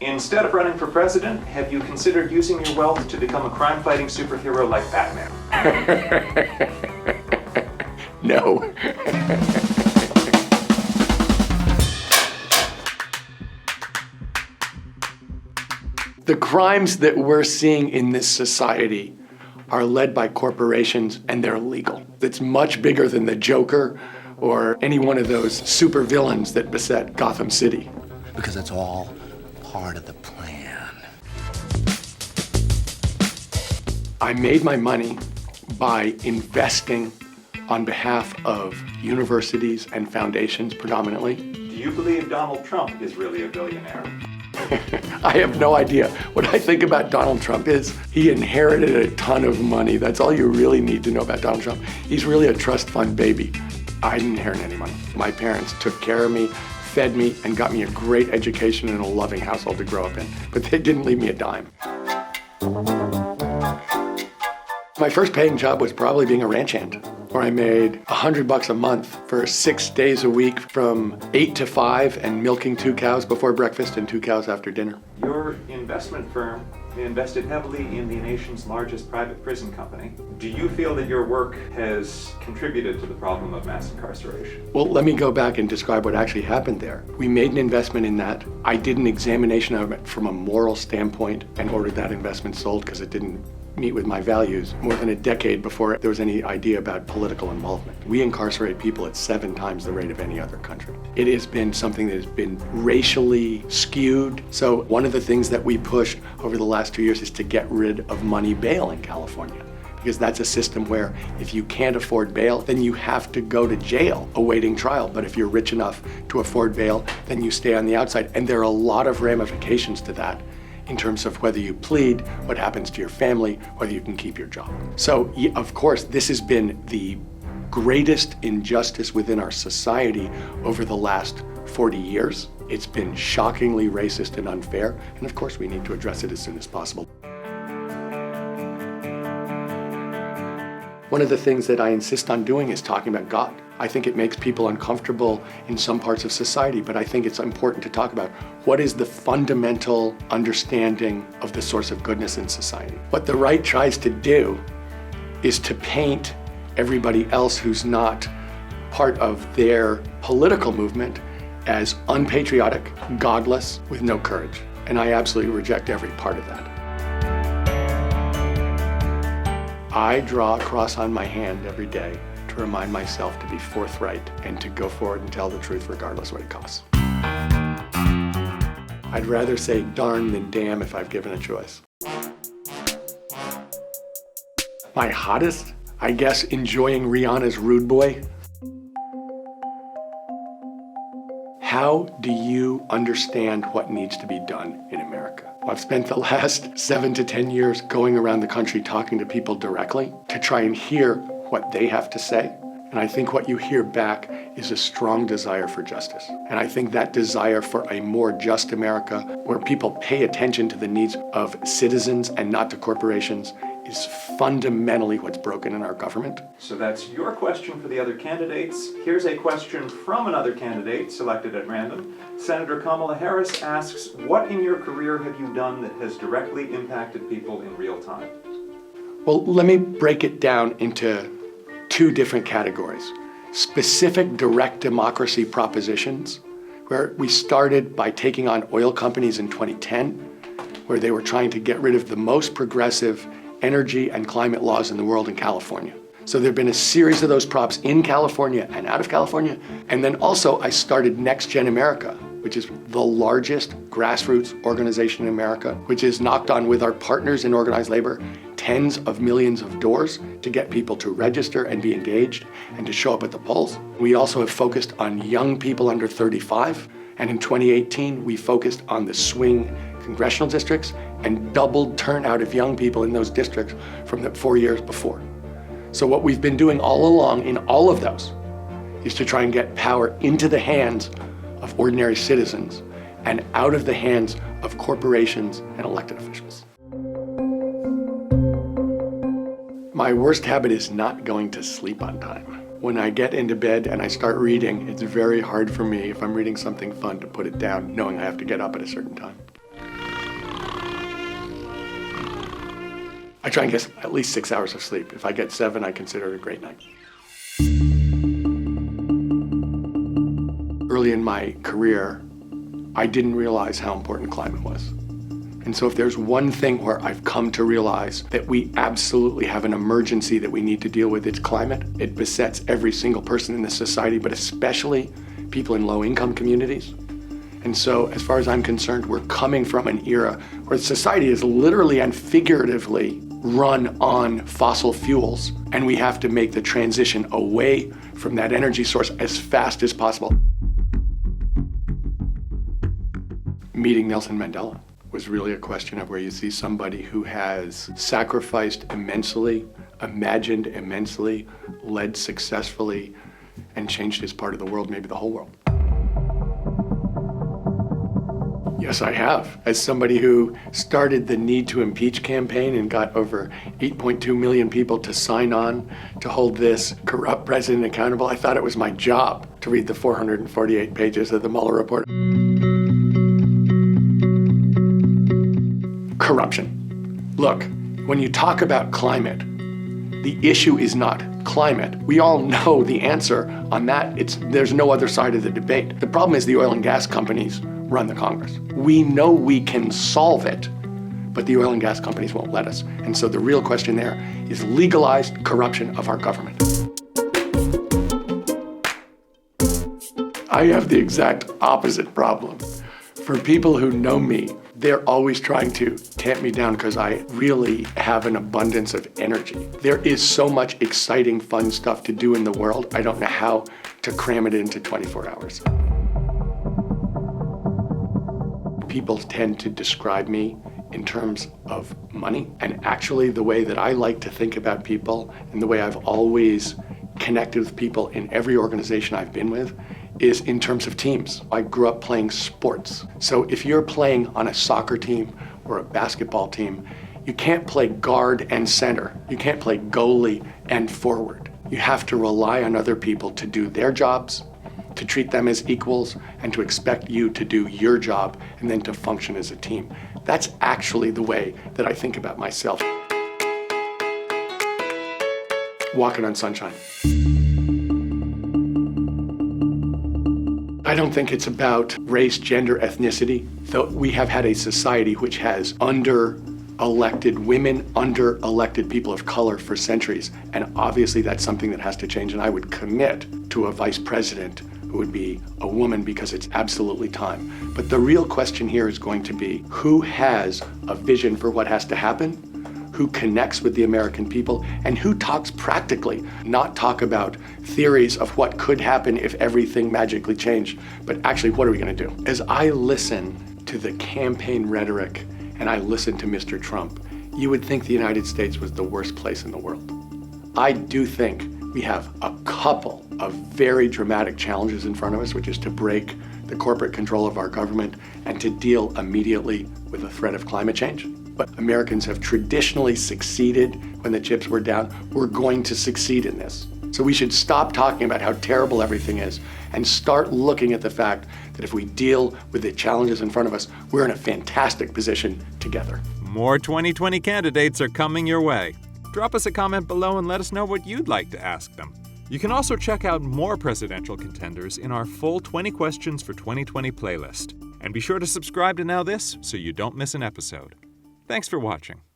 Instead of running for president, have you considered using your wealth to become a crime-fighting superhero like Batman? No. The crimes that we're seeing in this society are led by corporations, and they're legal. It's much bigger than the Joker or any one of those supervillains that beset Gotham City. Because it's all part of the plan. I made my money by investing on behalf of universities and foundations predominantly. Do you believe Donald Trump is really a billionaire? I have no idea. What I think about Donald Trump is he inherited a ton of money. That's all you really need to know about Donald Trump. He's really a trust fund baby. I didn't inherit any money. My parents took care of me, fed me, and got me a great education and a loving household to grow up in. But they didn't leave me a dime. My first paying job was probably being a ranch hand, where I made $100 a month for 6 days a week from 8 to 5 and milking 2 cows before breakfast and 2 cows after dinner. Your investment firm invested heavily in the nation's largest private prison company. Do you feel that your work has contributed to the problem of mass incarceration? Well, let me go back and describe what actually happened there. We made an investment in that. I did an examination of it from a moral standpoint and ordered that investment sold because it didn't meet with my values more than a decade before there was any idea about political involvement. We incarcerate people at 7 times the rate of any other country. It has been something that has been racially skewed. So one of the things that we pushed over the last 2 years is to get rid of money bail in California. Because that's a system where if you can't afford bail, then you have to go to jail awaiting trial. But if you're rich enough to afford bail, then you stay on the outside. And there are a lot of ramifications to that in terms of whether you plead, what happens to your family, whether you can keep your job. So, of course, this has been the greatest injustice within our society over the last 40 years. It's been shockingly racist and unfair, and of course we need to address it as soon as possible. One of the things that I insist on doing is talking about God. I think it makes people uncomfortable in some parts of society, but I think it's important to talk about what is the fundamental understanding of the source of goodness in society. What the right tries to do is to paint everybody else who's not part of their political movement as unpatriotic, godless, with no courage. And I absolutely reject every part of that. I draw a cross on my hand every day to remind myself to be forthright and to go forward and tell the truth regardless what it costs. I'd rather say darn than damn if I've given a choice. My hottest? I guess enjoying Rihanna's Rude Boy. How do you understand what needs to be done in America? Well, I've spent the last 7 to 10 years going around the country talking to people directly to try and hear what they have to say. And I think what you hear back is a strong desire for justice. And I think that desire for a more just America, where people pay attention to the needs of citizens and not to corporations, is fundamentally what's broken in our government. So that's your question for the other candidates. Here's a question from another candidate selected at random. Senator Kamala Harris asks, what in your career have you done that has directly impacted people in real time? Well, let me break it down into 2 different categories. Specific direct democracy propositions, where we started by taking on oil companies in 2010, where they were trying to get rid of the most progressive energy and climate laws in the world in California. So there have been a series of those props in California and out of California. And then also I started Next Gen America, which is the largest grassroots organization in America, which has knocked on with our partners in organized labor tens of millions of doors to get people to register and be engaged and to show up at the polls. We also have focused on young people under 35. And in 2018, we focused on the swing congressional districts and doubled turnout of young people in those districts from the 4 years before. So what we've been doing all along in all of those is to try and get power into the hands of ordinary citizens and out of the hands of corporations and elected officials. My worst habit is not going to sleep on time. When I get into bed and I start reading, it's very hard for me, if I'm reading something fun, to put it down knowing I have to get up at a certain time. I try and get at least 6 hours of sleep. If I get 7, I consider it a great night. Early in my career, I didn't realize how important climate was. And so if there's one thing where I've come to realize that we absolutely have an emergency that we need to deal with, it's climate. It besets every single person in this society, but especially people in low-income communities. And so as far as I'm concerned, we're coming from an era where society is literally and figuratively run on fossil fuels, and we have to make the transition away from that energy source as fast as possible. Meeting Nelson Mandela was really a question of where you see somebody who has sacrificed immensely, imagined immensely, led successfully, and changed his part of the world, maybe the whole world. Yes, I have. As somebody who started the Need to Impeach campaign and got over 8.2 million people to sign on to hold this corrupt president accountable, I thought it was my job to read the 448 pages of the Mueller report. Corruption. Look, when you talk about climate, the issue is not climate. We all know the answer on that. There's no other side of the debate. The problem is the oil and gas companies run the Congress. We know we can solve it, but the oil and gas companies won't let us. And so the real question there is legalized corruption of our government. I have the exact opposite problem. For people who know me, they're always trying to tamp me down because I really have an abundance of energy. There is so much exciting, fun stuff to do in the world. I don't know how to cram it into 24 hours. People tend to describe me in terms of money. And actually, the way that I like to think about people and the way I've always connected with people in every organization I've been with is in terms of teams. I grew up playing sports. So if you're playing on a soccer team or a basketball team, you can't play guard and center. You can't play goalie and forward. You have to rely on other people to do their jobs, to treat them as equals, and to expect you to do your job and then to function as a team. That's actually the way that I think about myself. Walking on sunshine. I don't think it's about race, gender, ethnicity, though we have had a society which has under-elected women, under-elected people of color for centuries, and obviously that's something that has to change, and I would commit to a vice president who would be a woman because it's absolutely time. But the real question here is going to be who has a vision for what has to happen, who connects with the American people, and who talks practically, not talk about theories of what could happen if everything magically changed, but actually what are we gonna do? As I listen to the campaign rhetoric and I listen to Mr. Trump, you would think the United States was the worst place in the world. I do think we have a couple of very dramatic challenges in front of us, which is to break the corporate control of our government and to deal immediately with the threat of climate change. But Americans have traditionally succeeded when the chips were down. We're going to succeed in this. So we should stop talking about how terrible everything is and start looking at the fact that if we deal with the challenges in front of us, we're in a fantastic position together. More 2020 candidates are coming your way. Drop us a comment below and let us know what you'd like to ask them. You can also check out more presidential contenders in our full 20 Questions for 2020 playlist. And be sure to subscribe to NowThis so you don't miss an episode. Thanks for watching.